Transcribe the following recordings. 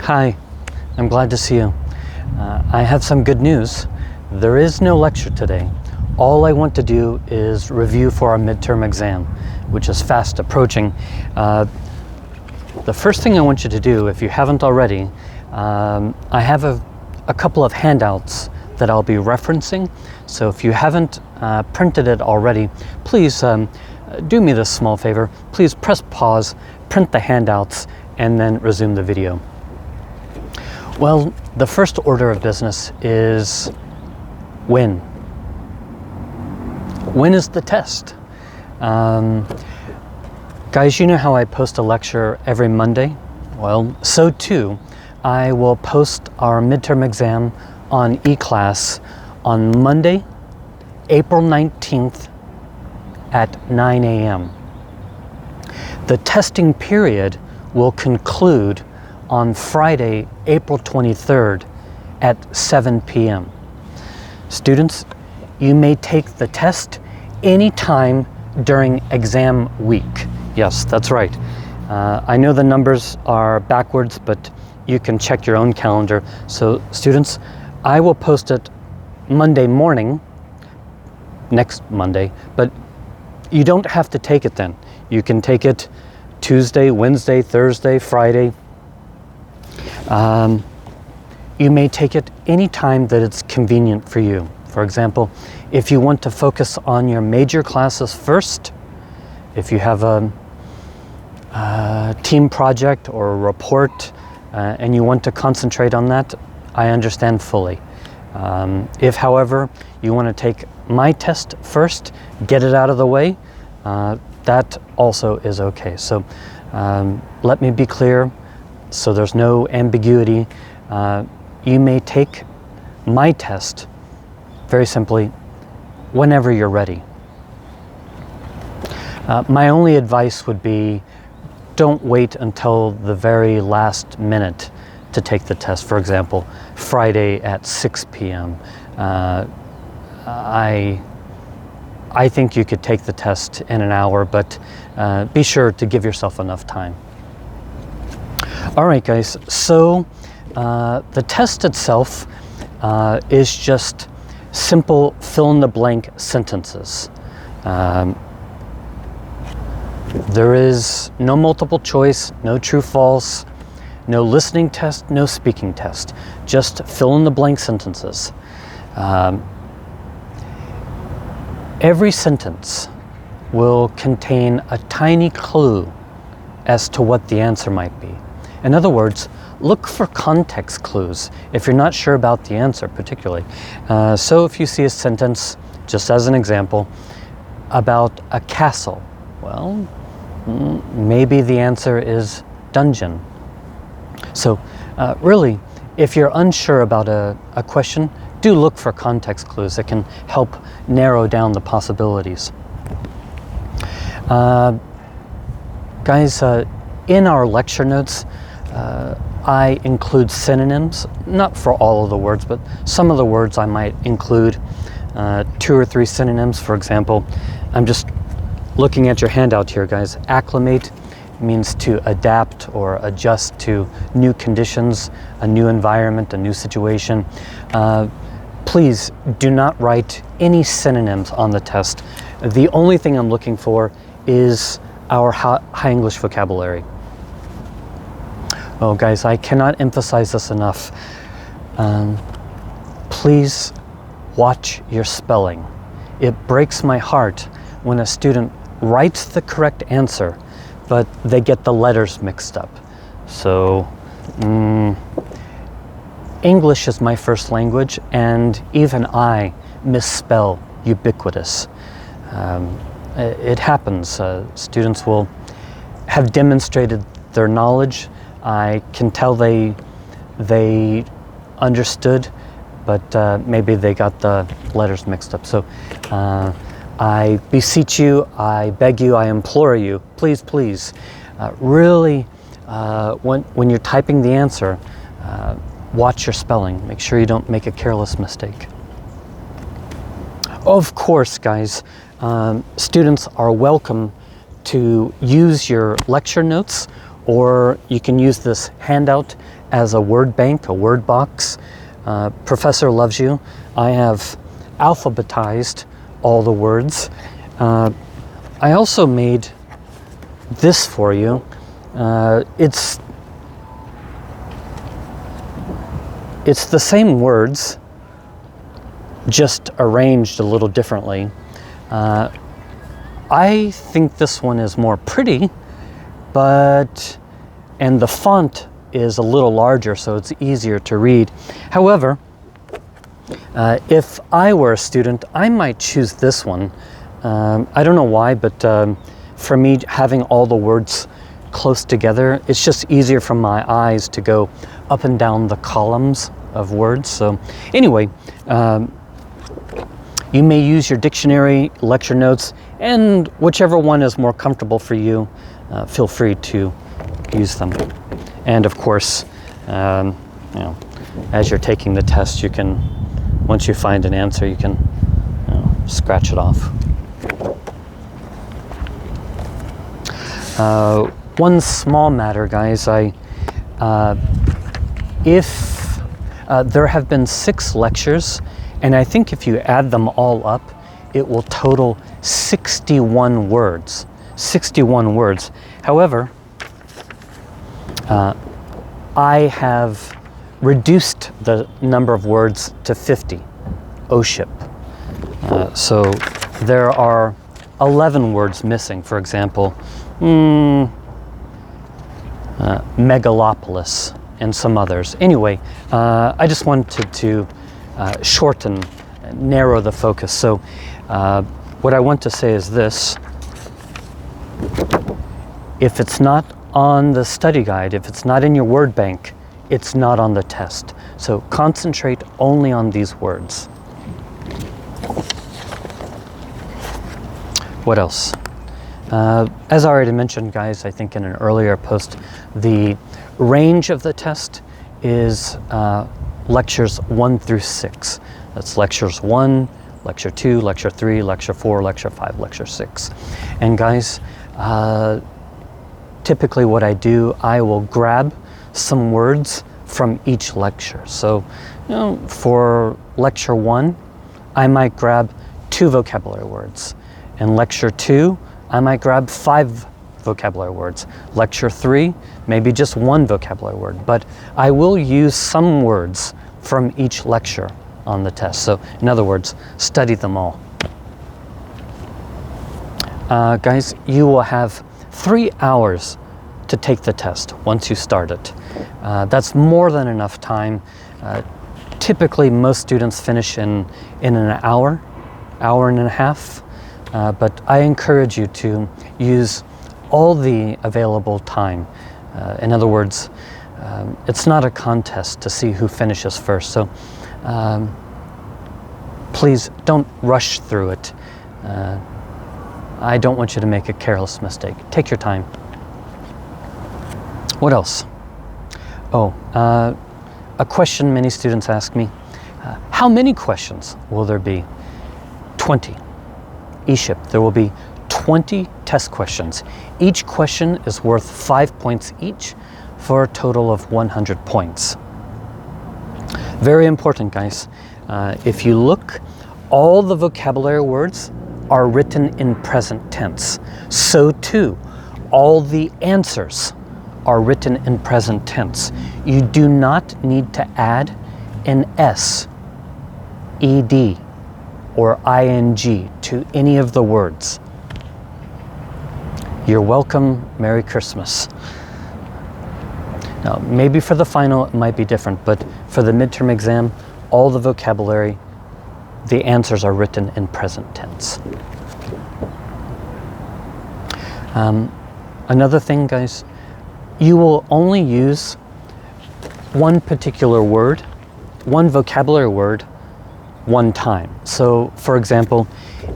Hi, I'm glad to see you. I have some good news. There is no lecture today. All I want to do is review for our midterm exam, which is fast approaching. The first thing I want you to do, if you haven't already, I have a couple of handouts that I'll be referencing. So if you haven't printed it already, please do me this small favor. Please press pause, print the handouts, and then resume the video. Well, the first order of business is when. When is the test? Guys, you know how I post a lecture every Monday? Well, so too, I will post our midterm exam on eClass on Monday, April 19th at 9 a.m. The testing period will conclude on Friday, April 23rd at 7 p.m. Students, you may take the test anytime during exam week. Yes, that's right. I know the numbers are backwards, but you can check your own calendar. So students, I will post it Monday morning, next Monday, but you don't have to take it then. You can take it Tuesday, Wednesday, Thursday, Friday. You may take it any time that it's convenient for you. For example, if you want to focus on your major classes first, if you have a team project or a report and you want to concentrate on that, I understand fully. If, however, you want to take my test first, get it out of the way, that also is okay. So let me be clear, so there's no ambiguity. You may take my test, very simply, whenever you're ready. My only advice would be, don't wait until the very last minute to take the test. For example, Friday at 6 p.m. I think you could take the test in an hour, but be sure to give yourself enough time. All right, guys, so the test itself is just simple fill-in-the-blank sentences. There is no multiple choice, no true false, no listening test, no speaking test, just fill-in-the-blank sentences. Every sentence will contain a tiny clue as to what the answer might be. In other words, look for context clues if you're not sure about the answer particularly. So if you see a sentence, just as an example, about a castle, well, maybe the answer is dungeon. So really, if you're unsure about a question, do look for context clues that can help narrow down the possibilities. Guys, in our lecture notes, I include synonyms, not for all of the words, but some of the words I might include 2 or 3 synonyms. For example, I'm just looking at your handout here, guys. Acclimate means to adapt or adjust to new conditions, a new environment, a new situation. Please do not write any synonyms on the test. The only thing I'm looking for is our high English vocabulary. Oh, guys, I cannot emphasize this enough. Please watch your spelling. It breaks my heart when a student writes the correct answer, but they get the letters mixed up. So, English is my first language, and even I misspell ubiquitous. It happens. Students will have demonstrated their knowledge. I can tell they understood, but maybe they got the letters mixed up. So I beseech you, I beg you, I implore you, please, really, when you're typing the answer, watch your spelling. Make sure you don't make a careless mistake. Of course, guys, students are welcome to use your lecture notes, or you can use this handout as a word bank, a word box. Professor loves you. I have alphabetized all the words. I also made this for you. It's the same words, just arranged a little differently. I think this one is more pretty, and the font is a little larger, so it's easier to read. However, if I were a student, I might choose this one. I don't know why, but for me, having all the words close together, it's just easier for my eyes to go up and down the columns of words. So anyway, you may use your dictionary, lecture notes, and whichever one is more comfortable for you, feel free to use them. And of course, as you're taking the test, you can, once you find an answer, you can scratch it off. One small matter, guys, if there have been 6 lectures, and I think if you add them all up, it will total 61 words. 61 words. However, I have reduced the number of words to 50, O-ship. So there are 11 words missing. For example, megalopolis and some others. Anyway, I just wanted to shorten, narrow the focus. So what I want to say is this: if it's not on the study guide, if it's not in your word bank, it's not on the test. So concentrate only on these words. What else? As I already mentioned, guys, I think in an earlier post, the range of the test is lectures 1 through 6. That's lectures 1, lecture 2, lecture 3, lecture 4, lecture 5, lecture 6. And guys, typically what I do, I will grab some words from each lecture. So, for lecture 1, I might grab 2 vocabulary words. In lecture 2, I might grab 5 vocabulary words. Lecture 3, maybe just 1 vocabulary word. But I will use some words from each lecture on the test. So, in other words, study them all. Guys, you will have 3 hours to take the test once you start it. That's more than enough time. Typically, most students finish in an hour and a half. But I encourage you to use all the available time. In other words, it's not a contest to see who finishes first. So please don't rush through it. I don't want you to make a careless mistake. Take your time. What else? A question many students ask me, how many questions will there be? 20. E-ship, there will be 20 test questions. Each question is worth 5 points each for a total of 100 points. Very important, guys. If you look, all the vocabulary words are written in present tense. So too, all the answers are written in present tense. You do not need to add an S, ED, or ing to any of the words. You're welcome. Merry Christmas. Now, maybe for the final it might be different, but for the midterm exam, all the vocabulary, the answers are written in present tense. Another thing, guys, you will only use one particular word, one vocabulary word, one time. So, for example,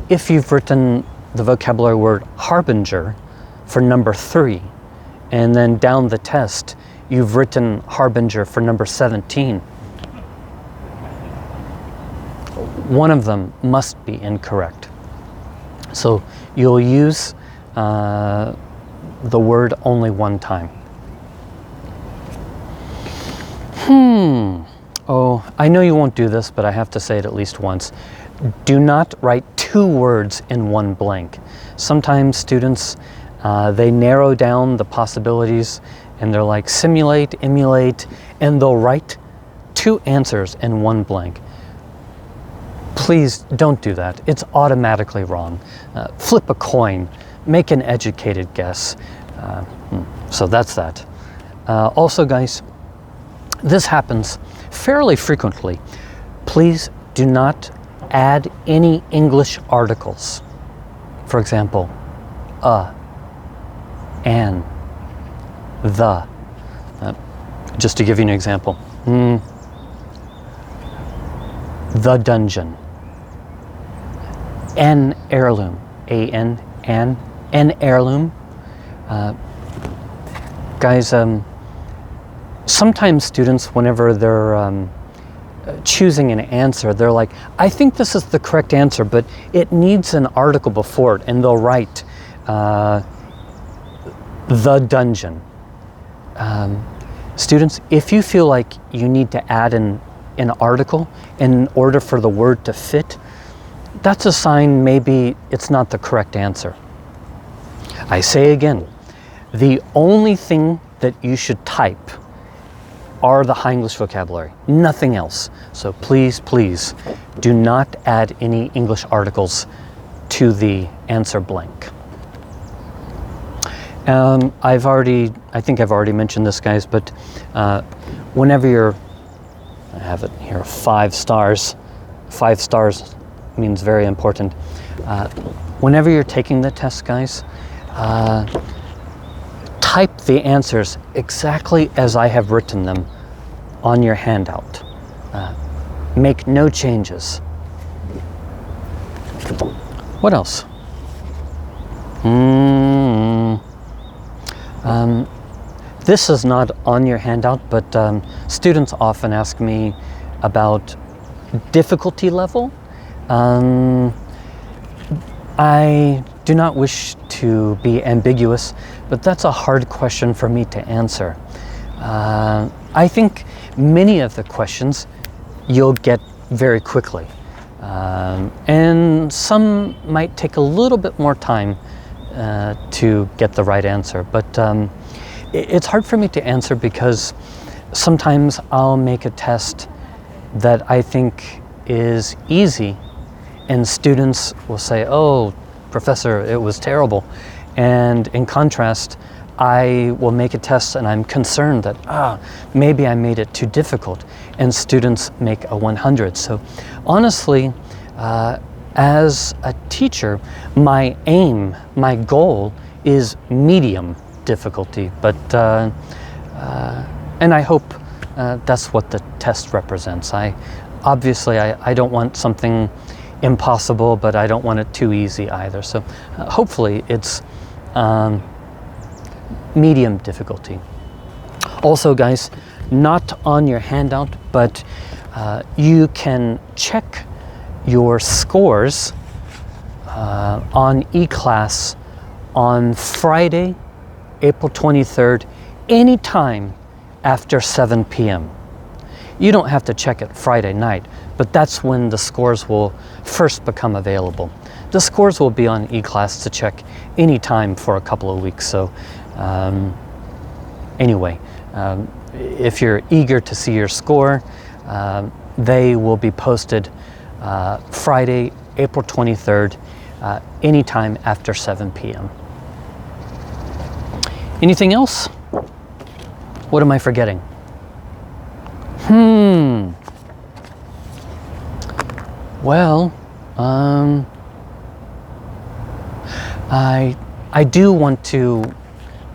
if you've written the vocabulary word harbinger for number 3, and then down the test, you've written harbinger for number 17, one of them must be incorrect. So you'll use the word only one time. Oh, I know you won't do this, but I have to say it at least once. Do not write 2 words in one blank. Sometimes students, they narrow down the possibilities and they're like simulate, emulate, and they'll write 2 answers in one blank. Please don't do that. It's automatically wrong. Flip a coin, make an educated guess. So that's that. Also, guys, this happens fairly frequently. Please do not add any English articles. For example, an, the. Just to give you an example. The dungeon. An heirloom. A-N, an heirloom. Guys, sometimes students, whenever they're choosing an answer, they're like, I think this is the correct answer, but it needs an article before it, and they'll write the dungeon. Students, if you feel like you need to add an article in order for the word to fit, that's a sign maybe it's not the correct answer. I say again, the only thing that you should type are the high English vocabulary, nothing else. So please, please do not add any English articles to the answer blank. I think I've already mentioned this, guys, but whenever you're, I have it here, 5 stars. 5 stars means very important. Whenever you're taking the test, guys, type the answers exactly as I have written them on your handout. Make no changes. What else? This is not on your handout, but students often ask me about difficulty level. I do not wish to be ambiguous, but that's a hard question for me to answer. I think many of the questions you'll get very quickly, and some might take a little bit more time to get the right answer, but it's hard for me to answer because sometimes I'll make a test that I think is easy and students will say, oh, professor, it was terrible. And in contrast, I will make a test and I'm concerned that, maybe I made it too difficult, and students make a 100. So honestly, as a teacher, my aim, my goal is medium difficulty, but, and I hope that's what the test represents. Obviously, I don't want something impossible, but I don't want it too easy either. So hopefully it's medium difficulty. Also, guys, not on your handout, but you can check your scores on eClass on Friday, April 23rd, anytime after 7 p.m. You don't have to check it Friday night, but that's when the scores will first become available. The scores will be on eClass to check anytime for a couple of weeks. So anyway, if you're eager to see your score, they will be posted Friday, April 23rd, anytime after 7 p.m. Anything else? What am I forgetting? Well, I do want to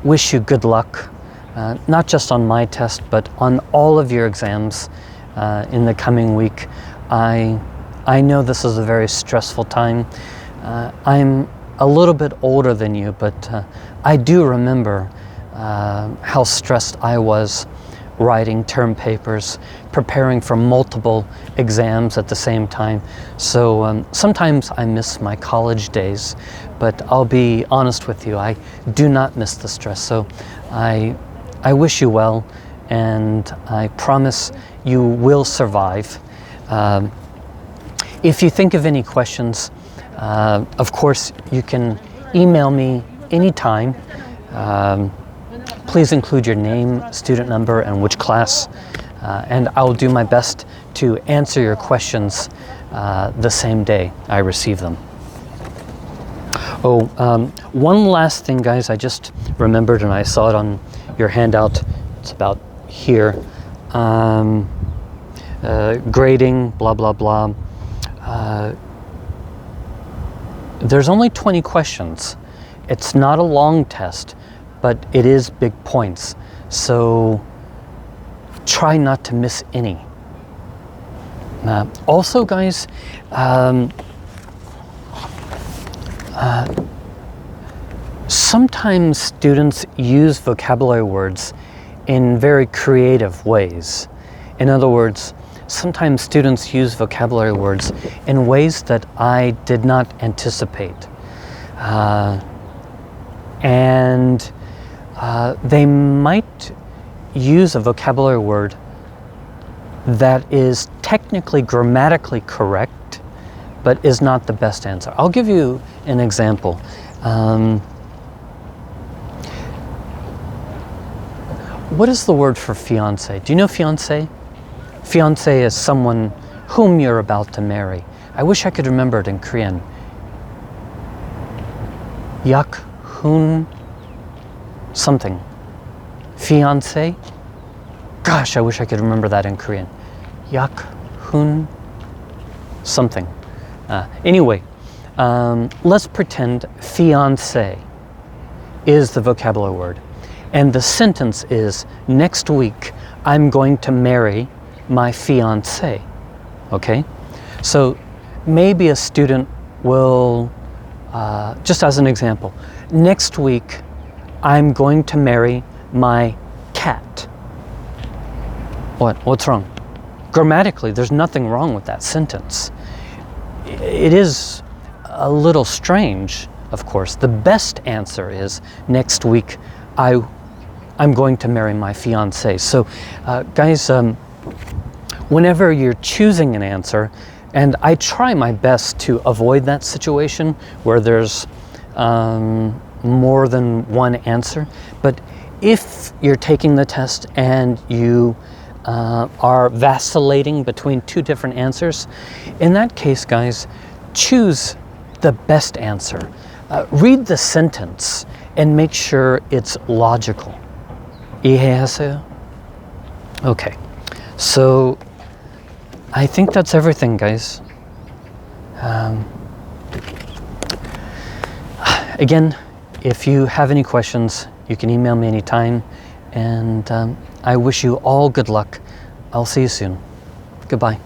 wish you good luck, not just on my test, but on all of your exams in the coming week. I know this is a very stressful time. I'm a little bit older than you, but I do remember how stressed I was writing term papers, preparing for multiple exams at the same time. So sometimes I miss my college days, but I'll be honest with you, I do not miss the stress. So I wish you well, and I promise you will survive. If you think of any questions, of course, you can email me anytime. Please include your name, student number, and which class, and I'll do my best to answer your questions the same day I receive them. Oh, one last thing, guys, I just remembered, and I saw it on your handout. It's about here. Grading, blah, blah, blah. There's only 20 questions. It's not a long test, but it is big points. So try not to miss any. Also, guys, sometimes students use vocabulary words in very creative ways. In other words, sometimes students use vocabulary words in ways that I did not anticipate. And they might use a vocabulary word that is technically grammatically correct, but is not the best answer. I'll give you an example. What is the word for fiance? Do you know fiance? Fiance is someone whom you're about to marry. I wish I could remember it in Korean. Yak hun something. Fiance? Gosh, I wish I could remember that in Korean. Yak hun something. Anyway, let's pretend fiance is the vocabulary word. And the sentence is, next week I'm going to marry my fiance. Okay? So maybe a student will, just as an example, next week I'm going to marry my cat. What's wrong? Grammatically, there's nothing wrong with that sentence. It is a little strange, of course. The best answer is, next week I'm going to marry my fiance. So guys, whenever you're choosing an answer, and I try my best to avoid that situation where there's more than one answer, but if you're taking the test and you are vacillating between two different answers, in that case, guys, choose the best answer. Read the sentence and make sure it's logical. 이해하세요? Okay, so I think that's everything, guys. Again, if you have any questions, you can email me anytime, and I wish you all good luck. I'll see you soon. Goodbye.